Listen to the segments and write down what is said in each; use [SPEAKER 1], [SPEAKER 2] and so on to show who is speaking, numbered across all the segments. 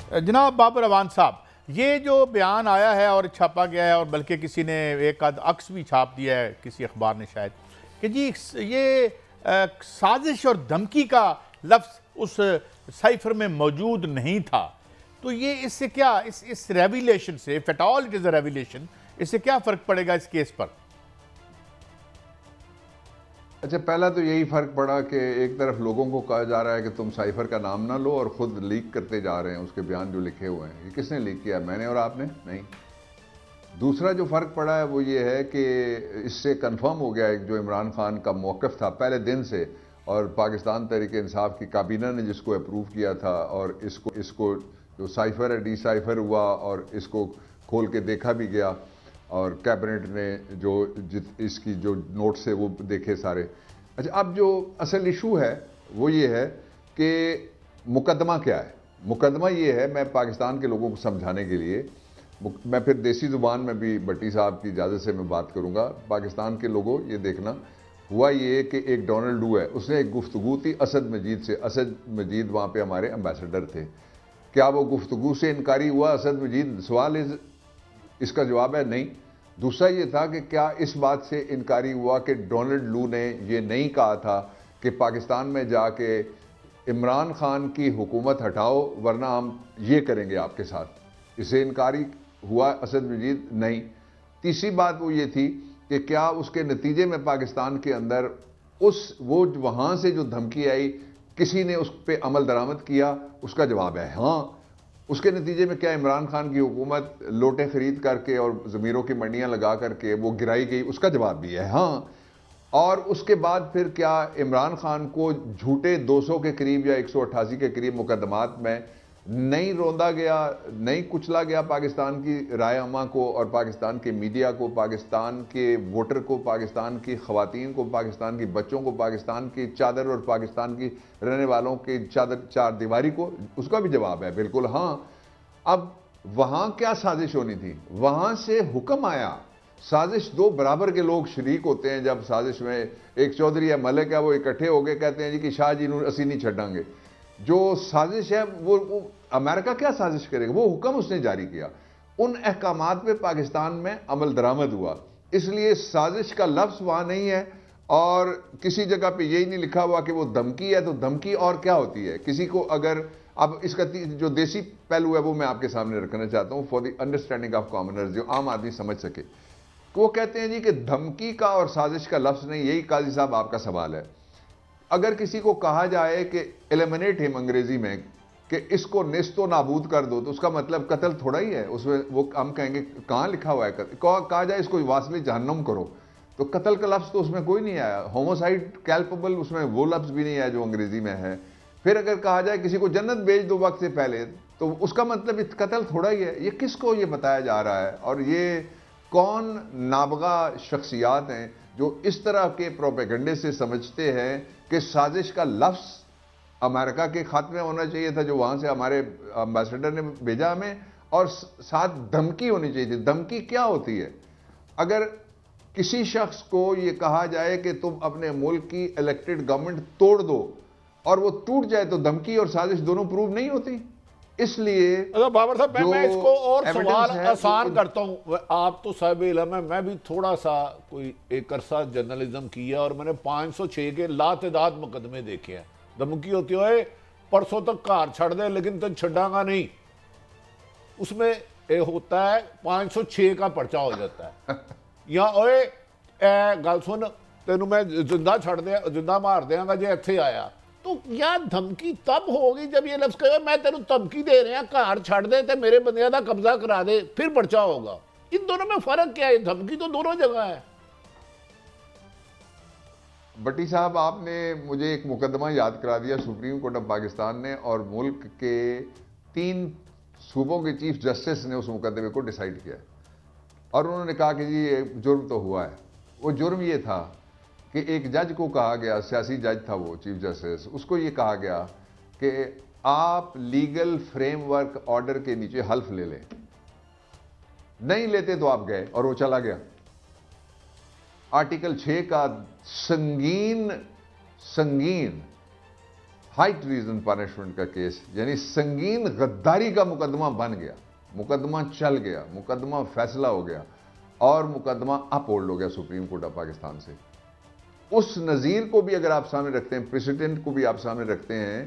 [SPEAKER 1] जनाब बाबर अवान साहब, ये जो बयान आया है और छापा गया है, और बल्कि किसी ने एक आध अक्स भी छाप दिया है किसी अखबार ने शायद, कि जी ये साजिश और धमकी का लफ्ज़ उस साइफर में मौजूद नहीं था। तो ये इससे क्या, इस रेविलेशन से, if at all it is a revelation, इससे क्या फ़र्क पड़ेगा इस केस पर?
[SPEAKER 2] अच्छा, पहला तो यही फ़र्क पड़ा कि एक तरफ लोगों को कहा जा रहा है कि तुम साइफर का नाम ना लो, और ख़ुद लीक करते जा रहे हैं उसके बयान जो लिखे हुए हैं। ये किसने लीक किया, मैंने और आपने? नहीं। दूसरा जो फ़र्क पड़ा है वो ये है कि इससे कंफर्म हो गया है जो इमरान खान का मौक़िफ़ था पहले दिन से, और पाकिस्तान तहरीक-ए-इंसाफ की काबीना ने जिसको अप्रूव किया था, और इसको जो साइफर है डिसाइफर हुआ और इसको खोल के देखा भी गया, और कैबिनेट ने जो इसकी जो नोट्स है वो देखे सारे। अच्छा, अब जो असल इशू है वो ये है कि मुकदमा क्या है। मुकदमा ये है, मैं पाकिस्तान के लोगों को समझाने के लिए, मैं फिर देसी ज़ुबान में भी भट्टी साहब की इजाज़त से मैं बात करूँगा। पाकिस्तान के लोगों, ये देखना, हुआ ये कि एक डोनाल्ड डू है, उसने एक गुफ्तगू थी असद मजीद से। असद मजीद वहाँ पे हमारे एम्बेसडर थे। क्या वो गुफ्तगू से इनकारी हुआ असद मजीद? सवाल इसका जवाब है नहीं। दूसरा ये था कि क्या इस बात से इनकारी हुआ कि डोनाल्ड लू ने ये नहीं कहा था कि पाकिस्तान में जाके इमरान खान की हुकूमत हटाओ वरना हम ये करेंगे आपके साथ? इससे इनकारी हुआ असद मजीद? नहीं। तीसरी बात वो ये थी कि क्या उसके नतीजे में पाकिस्तान के अंदर वो वहाँ से जो धमकी आई किसी ने उस पर अमल दरामद किया? उसका जवाब है हाँ। उसके नतीजे में क्या इमरान खान की हुकूमत लोटे खरीद करके और ज़मीरों की मंडियां लगा करके वो गिराई गई? उसका जवाब भी है हाँ। और उसके बाद फिर क्या इमरान खान को झूठे 200 के करीब या 188 के करीब मुकदमात में नहीं रोंदा गया, नहीं कुचला गया पाकिस्तान की राय अमा को और पाकिस्तान के मीडिया को, पाकिस्तान के वोटर को, पाकिस्तान की ख़वातीन को, पाकिस्तान के बच्चों को, पाकिस्तान की चादर और पाकिस्तान की रहने वालों की चादर चार दीवारी को? उसका भी जवाब है बिल्कुल हाँ। अब वहाँ क्या साजिश होनी थी? वहाँ से हुक्म आया। साजिश दो बराबर के लोग शरीक होते हैं जब साजिश में। एक चौधरी या मलिक है, वो इकट्ठे हो गए, कहते हैं जी कि शाह जी असी नहीं छड़ांगे। जो साजिश है वो अमेरिका क्या साजिश करेगा? वो हुक्म उसने जारी किया, उन अहकामात पे पाकिस्तान में अमल दरामद हुआ। इसलिए साजिश का लफ्ज़ वहाँ नहीं है, और किसी जगह पे यही नहीं लिखा हुआ कि वो धमकी है। तो धमकी और क्या होती है? किसी को अगर, अब इसका जो देसी पहलू है वो मैं आपके सामने रखना चाहता हूँ for the understanding of commoners, जो आम आदमी समझ सके। वो कहते हैं जी कि धमकी का और साजिश का लफ्ज़ नहीं। यही काजी साहब आपका सवाल है। अगर किसी को कहा जाए कि एलिमिनेट हिम, अंग्रेजी में, कि इसको नेस्तो नाबूद कर दो, तो उसका मतलब कत्ल थोड़ा ही है। उसमें वो हम कहेंगे कहाँ लिखा हुआ है कहा जाए इसको वासले जहन्नम करो, तो कत्ल का लफ्ज़ तो उसमें कोई नहीं आया। होमोसाइड कैल्पेबल, उसमें वो लफ्ज़ भी नहीं आया जो अंग्रेजी में है। फिर अगर कहा जाए किसी को जन्नत भेज दो वक्त से पहले, तो उसका मतलब कत्ल थोड़ा ही है। ये किसको ये बताया जा रहा है? और ये कौन नाबगा शख्सियात हैं जो इस तरह के प्रोपेगंडे से समझते हैं कि साजिश का लफ्ज़ अमेरिका के खाते में होना चाहिए था, जो वहाँ से हमारे एम्बेसडर ने भेजा हमें, और साथ धमकी होनी चाहिए थी। धमकी क्या होती है? अगर किसी शख्स को ये कहा जाए कि तुम अपने मुल्क की इलेक्टेड गवर्नमेंट तोड़ दो, और वो टूट जाए, तो धमकी और साजिश दोनों प्रूव नहीं होती। इसलिए
[SPEAKER 1] बाबर साहब, मैं इसको और सवाल आसान करता हूं। आप तो साहिब इल्म है, मैं भी थोड़ा सा कोई एक अरसा जर्नलिज्म किया, और मैंने 506 के लातदाद मुकदमे देखे हैं। धमकी होती है परसों तक घर छड़ दे लेकिन तो छड़ांगा नहीं। उसमें ये होता है 506 का पर्चा हो जाता है। या ओए गल सुन, तेनू मैं जिंदा छड़ दिया, जिंदा मार देंगा जे इत्थे आया। तो यार धमकी तब होगी जब ये लफ्ज़ कहे मैं तेनू धमकी दे रहा, घर छड़ दे ते मेरे बंदियां दा कब्जा करा दे, फिर पर्चा होगा। इन दोनों में फर्क क्या है? धमकी तो दोनों जगह है।
[SPEAKER 2] भट्टी साहब, आपने मुझे एक मुकदमा याद करा दिया सुप्रीम कोर्ट ऑफ पाकिस्तान ने, और मुल्क के 3 सूबों के चीफ जस्टिस ने उस मुकदमे को डिसाइड किया, और उन्होंने कहा कि जी ये जुर्म तो हुआ है। वो जुर्म ये था कि एक जज को कहा गया, सियासी जज था वो चीफ जस्टिस, उसको ये कहा गया कि आप लीगल फ्रेमवर्क ऑर्डर के नीचे हल्फ ले लें। नहीं लेते तो आप गए, और वो चला गया। आर्टिकल 6 का संगीन हाई ट्रीजन पनिशमेंट का केस, यानी संगीन गद्दारी का मुकदमा बन गया, मुकदमा चल गया, मुकदमा फैसला हो गया और मुकदमा अपहोल्ड हो गया सुप्रीम कोर्ट ऑफ पाकिस्तान से। उस नज़ीर को भी अगर आप सामने रखते हैं, प्रेसिडेंट को भी आप सामने रखते हैं,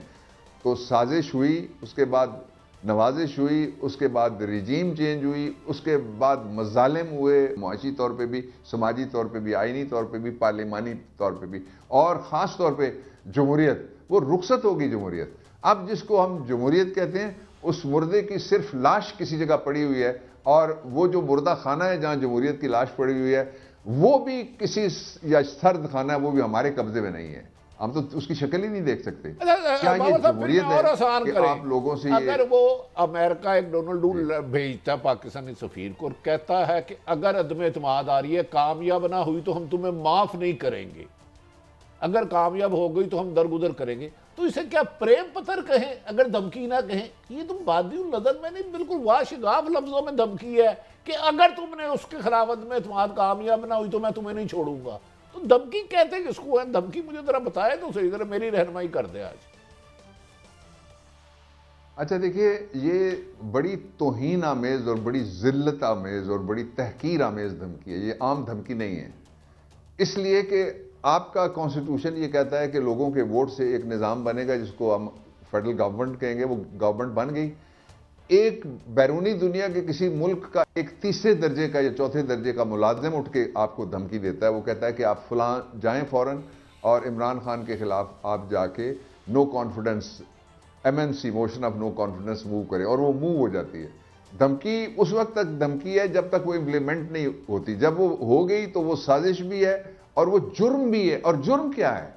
[SPEAKER 2] तो साजिश हुई, उसके बाद नवाजिश हुई, उसके बाद रिजीम चेंज हुई, उसके बाद मजालिम हुए, मुआशी तौर पे भी, समाजी तौर पे भी, आइनी तौर पे भी, पार्लिमानी तौर पे भी, और ख़ास तौर पे जमहूरियत, वो रुखसत होगी जमहूरियत। अब जिसको हम जमहूरियत कहते हैं, उस मुर्दे की सिर्फ लाश किसी जगह पड़ी हुई है, और वो जो मुर्दा खाना है जहाँ जमहूरियत की लाश पड़ी हुई है, वो भी किसी या सर्द खाना है, वो भी हमारे कब्जे में नहीं है, हम तो उसकी शक्ल ही नहीं देख सकते। क्या ये जमहूरियत है कि आप लोगों से
[SPEAKER 1] अगर वो अमेरिका एक डोनाल्ड डू भेजता है पाकिस्तानी सफीर को और कहता है कि अगर अदम एतमाद आ रही है, कामयाब ना हुई तो हम तुम्हें माफ नहीं करेंगे, अगर कामयाब हो गई तो हम दरगुदर करेंगे, तो इसे क्या प्रेम पत्र कहें, अगर धमकी ना कहें? ये तुम बादिउल नज़र में नहीं, बिल्कुल वाशिगाफ लफ्जों में धमकी है कि अगर तुमने उसके खिलाफ अदम एतमाद कामयाब ना हुई तो मैं तुम्हें नहीं छोड़ूंगा। तो धमकी कहते किसको है? धमकी मुझे जरा बताए तो सही, जरा मेरी रहनुमाई कर दे आज।
[SPEAKER 2] अच्छा देखिए, ये बड़ी तौहीन आमेज और बड़ी जिल्लत आमेज और बड़ी तहकीर आमेज धमकी है, ये आम धमकी नहीं है। इसलिए कि आपका कॉन्स्टिट्यूशन ये कहता है कि लोगों के वोट से एक निज़ाम बनेगा जिसको हम फेडरल गवर्नमेंट कहेंगे, वो गवर्नमेंट बन गई। एक बैरूनी दुनिया के किसी मुल्क का एक तीसरे दर्जे का या चौथे दर्जे का मुलाजिम उठ के आपको धमकी देता है, वो कहता है कि आप फलां जाएं फौरन और इमरान खान के खिलाफ आप जाके no confidence MNC motion of no confidence move करें, और वो मूव हो जाती है। धमकी उस वक्त तक धमकी है जब तक वो इम्प्लीमेंट नहीं होती, जब वो हो गई तो वो साजिश भी है और वो जुर्म भी है। और जुर्म क्या है?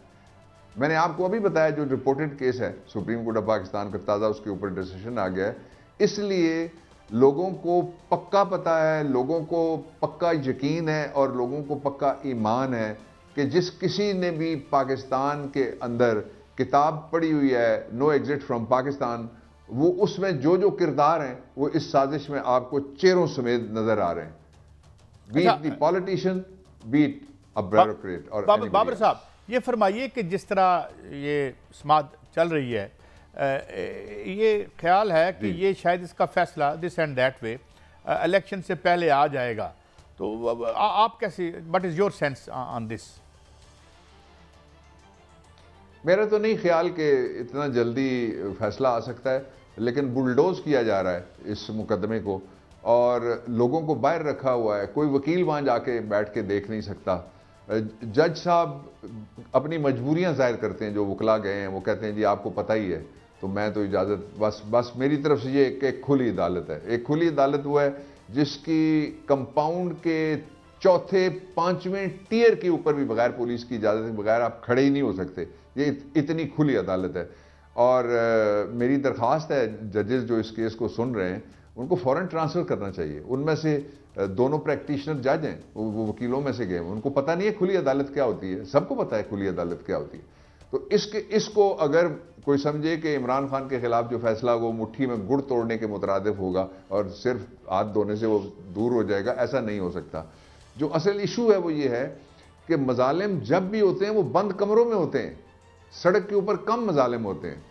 [SPEAKER 2] मैंने आपको अभी बताया, जो रिपोर्टेड केस है सुप्रीम कोर्ट ऑफ पाकिस्तान का ताज़ा, उसके ऊपर डिसीजन आ गया है। इसलिए लोगों को पक्का पता है, लोगों को पक्का यकीन है और लोगों को पक्का ईमान है कि जिस किसी ने भी पाकिस्तान के अंदर किताब पढ़ी हुई है नो एग्जिट फ्रॉम पाकिस्तान, वो उसमें जो जो किरदार हैं वो इस साजिश में आपको चेहरों समेत नजर आ रहे हैं, beat the politician, beat a bureaucrat. और
[SPEAKER 3] बाबर साहब, ये फरमाइए कि जिस तरह ये समात चल रही है, ये ख्याल है कि ये शायद इसका फैसला this and that way election से पहले आ जाएगा, तो आप कैसे, what is your sense on this?
[SPEAKER 2] मेरा तो नहीं ख्याल कि इतना जल्दी फैसला आ सकता है, लेकिन बुलडोज किया जा रहा है इस मुकदमे को और लोगों को बाहर रखा हुआ है। कोई वकील वहाँ जाके बैठ के देख नहीं सकता। जज साहब अपनी मजबूरियां जाहिर करते हैं, जो वकला गए हैं वो कहते हैं जी आपको पता ही है, तो मैं तो इजाज़त बस मेरी तरफ से ये एक खुली अदालत है। एक खुली अदालत वो है जिसकी कंपाउंड के चौथे पांचवें टियर के ऊपर भी बगैर पुलिस की इजाज़त के बगैर आप खड़े ही नहीं हो सकते। ये इतनी खुली अदालत है। और मेरी दरख्वास्त है जजेस जो इस केस को सुन रहे हैं उनको फ़ौरन ट्रांसफ़र करना चाहिए। उनमें से दोनों प्रैक्टिशनर जज हैं, वो वकीलों में से गए, उनको पता नहीं है खुली अदालत क्या होती है, सबको पता है खुली अदालत क्या होती है। तो इसको अगर कोई समझे कि इमरान खान के खिलाफ जो फैसला वो मुट्ठी में गुड़ तोड़ने के मुतरादिफ होगा और सिर्फ हाथ धोने से वो दूर हो जाएगा, ऐसा नहीं हो सकता। जो असल इशू है वो ये है कि मजालिम जब भी होते हैं वो बंद कमरों में होते हैं, सड़क के ऊपर कम मजालिम होते हैं।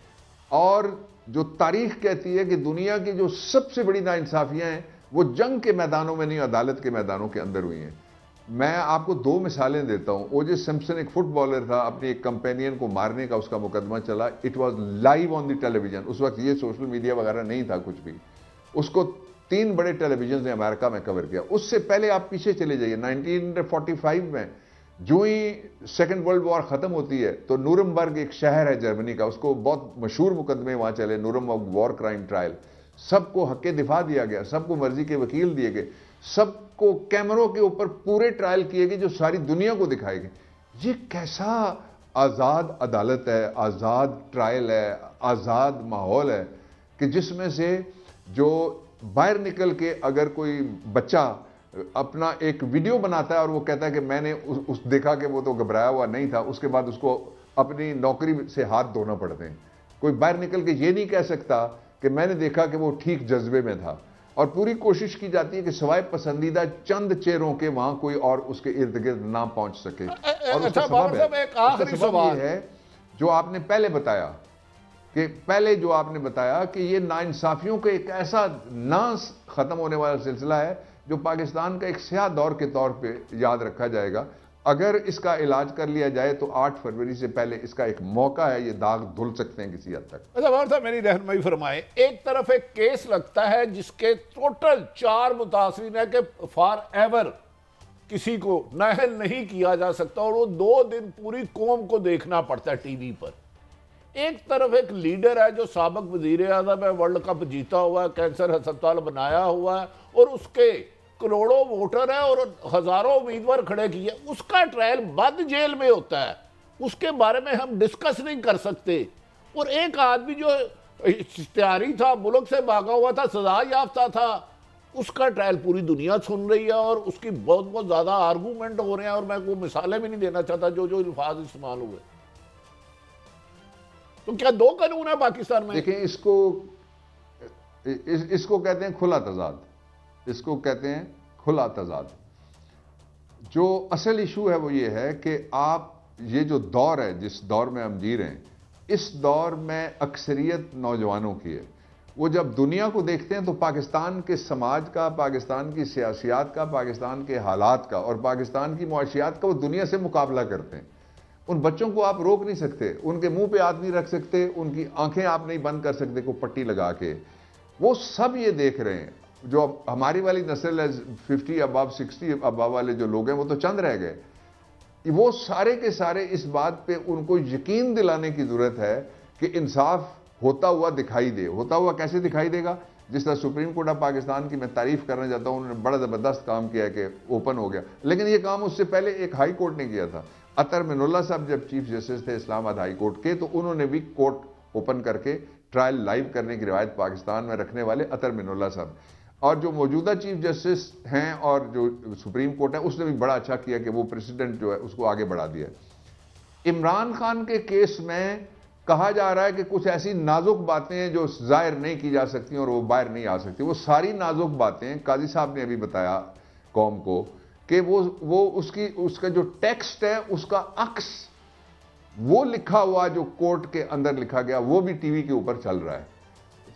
[SPEAKER 2] और जो तारीख कहती है कि दुनिया की जो सबसे बड़ी नाइंसाफियां हैं वो जंग के मैदानों में नहीं, अदालत के मैदानों के अंदर हुई हैं। मैं आपको दो मिसालें देता हूं। ओजे सिम्पसन एक फुटबॉलर था, अपनी एक कंपेनियन को मारने का उसका मुकदमा चला, it was live on the television. उस वक्त ये सोशल मीडिया वगैरह नहीं था कुछ भी। उसको 3 बड़े टेलीविजन ने अमेरिका में कवर किया। उससे पहले आप पीछे चले जाइए, 1945 में जो ही सेकेंड वर्ल्ड वॉर खत्म होती है तो नूरमबर्ग एक शहर है जर्मनी का, उसको बहुत मशहूर मुकदमे वहां चले, नूरमबर्ग वॉर क्राइम ट्रायल। सबको हक दिफा दिया गया, सबको मर्जी के वकील दिए गए, सबको कैमरों के ऊपर पूरे ट्रायल किए गए जो सारी दुनिया को दिखाए गए। ये कैसा आज़ाद अदालत है, आज़ाद ट्रायल है, आज़ाद माहौल है कि जिसमें से जो बाहर निकल के अगर कोई बच्चा अपना एक वीडियो बनाता है और वो कहता है कि मैंने उस देखा कि वो तो घबराया हुआ नहीं था, उसके बाद उसको अपनी नौकरी से हाथ धोना पड़ते हैं। कोई बाहर निकल के ये नहीं कह सकता कि मैंने देखा कि वो ठीक जज्बे में था। और पूरी कोशिश की जाती है कि सवाए पसंदीदा चंद चेहरों के वहां कोई और उसके इर्द गिर्द ना पहुंच सके। और उसका सबब है जो आपने पहले बताया कि पहले जो आपने बताया कि ये नाइंसाफियों का एक ऐसा ना खत्म होने वाला सिलसिला है जो पाकिस्तान का एक स्याह दौर के तौर पे याद रखा जाएगा। अगर इसका इलाज कर लिया जाए तो 8 फरवरी से पहले इसका एक मौका है, ये दाग धुल सकते हैं किसी हद तक।
[SPEAKER 1] अच्छा बाबा साहब, मेरी रहनुमाई फरमाए, एक तरफ एक केस लगता है जिसके टोटल 4 मुतासरीन है कि फॉर एवर किसी को नाअहल नहीं किया जा सकता और वो 2 दिन पूरी कौम को देखना पड़ता है टीवी पर। एक तरफ एक लीडर है जो साबिक वजीर आज़म है, वर्ल्ड कप जीता हुआ है, कैंसर अस्पताल बनाया हुआ है और उसके करोड़ों वोटर है और हजारों उम्मीदवार खड़े किए, उसका ट्रायल बद जेल में होता है, उसके बारे में हम डिस्कस नहीं कर सकते। और एक आदमी जो इश्तिहारी था, मुल्क से भागा हुआ था, सजा याफ्ता था, उसका ट्रायल पूरी दुनिया सुन रही है और उसकी बहुत बहुत ज्यादा आर्गूमेंट हो रहे हैं और मैं वो मिसालें भी नहीं देना चाहता जो जो अल्फाज इस्तेमाल हुए। तो क्या 2 कानून है पाकिस्तान में?
[SPEAKER 2] देखिए, इसको कहते हैं खुला तजाद, इसको कहते हैं खुला तजाद। जो असल इशू है वो ये है कि आप ये जो दौर है, जिस दौर में हम जी रहे हैं, इस दौर में अक्सरियत नौजवानों की है। वो जब दुनिया को देखते हैं तो पाकिस्तान के समाज का, पाकिस्तान की सियासियात का, पाकिस्तान के हालात का और पाकिस्तान की मुआशियात का वो दुनिया से मुकाबला करते हैं। उन बच्चों को आप रोक नहीं सकते, उनके मुंह पे हाथ नहीं रख सकते, उनकी आंखें आप नहीं बंद कर सकते को पट्टी लगा के। वो सब ये देख रहे हैं। जो हमारी वाली नस्ल है 50 अबाव 60 अबाव वाले जो लोग हैं वो तो चंद रह गए। वो सारे के सारे इस बात पे उनको यकीन दिलाने की जरूरत है कि इंसाफ होता हुआ दिखाई दे। होता हुआ कैसे दिखाई देगा? जिस तरह सुप्रीम कोर्ट ऑफ पाकिस्तान की मैं तारीफ करना चाहता हूं, उन्होंने बड़ा जबरदस्त काम किया कि ओपन हो गया, लेकिन ये काम उससे पहले एक हाई कोर्ट ने किया था। अतर मिनुल्ला साहब जब चीफ जस्टिस थे इस्लामाबाद हाई कोर्ट के, तो उन्होंने भी कोर्ट ओपन करके ट्रायल लाइव करने की रिवायत पाकिस्तान में रखने वाले अतर मिनुल्ला साहब। और जो मौजूदा चीफ जस्टिस हैं और जो सुप्रीम कोर्ट है, उसने भी बड़ा अच्छा किया कि वो प्रेसिडेंट जो है उसको आगे बढ़ा दिया। इमरान खान के केस में कहा जा रहा है कि कुछ ऐसी नाजुक बातें हैं जो जाहिर नहीं की जा सकती और वो बाहर नहीं आ सकती। वो सारी नाजुक बातें काजी साहब ने अभी बताया कौम को कि वो उसका जो टेक्स्ट है, उसका अक्स वो लिखा हुआ जो कोर्ट के अंदर लिखा गया वो भी टीवी के ऊपर चल रहा है।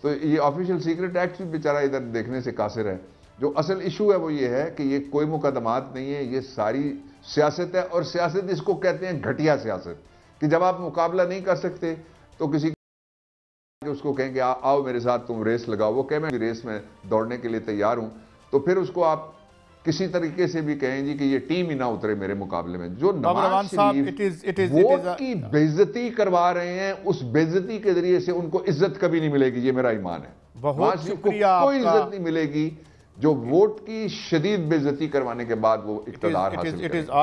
[SPEAKER 2] तो ये ऑफिशियल सीक्रेट एक्ट भी बेचारा इधर देखने से कासिर है। जो असल इशू है वो ये है कि ये कोई मुकदमात नहीं है, ये सारी सियासत है। और सियासत इसको कहते हैं घटिया सियासत, कि जब आप मुकाबला नहीं कर सकते तो किसी उसको कहेंगे आओ मेरे साथ तुम रेस लगाओ, वो कहे मैं रेस में दौड़ने के लिए तैयार हूं, तो फिर उसको आप किसी तरीके से भी कहें जी कि ये टीम ही ना उतरे मेरे मुकाबले में। जो नवाज शरीफ वोट की बेइज्जती करवा रहे हैं, उस बेइज्जती के जरिए से उनको इज्जत कभी नहीं मिलेगी, ये मेरा ईमान है।
[SPEAKER 3] बहुत शुक्रिया,
[SPEAKER 2] कोई इज्जत नहीं मिलेगी जो वोट की शदीद बेइज्जती करवाने के बाद वो इक्तदार हासिल करें।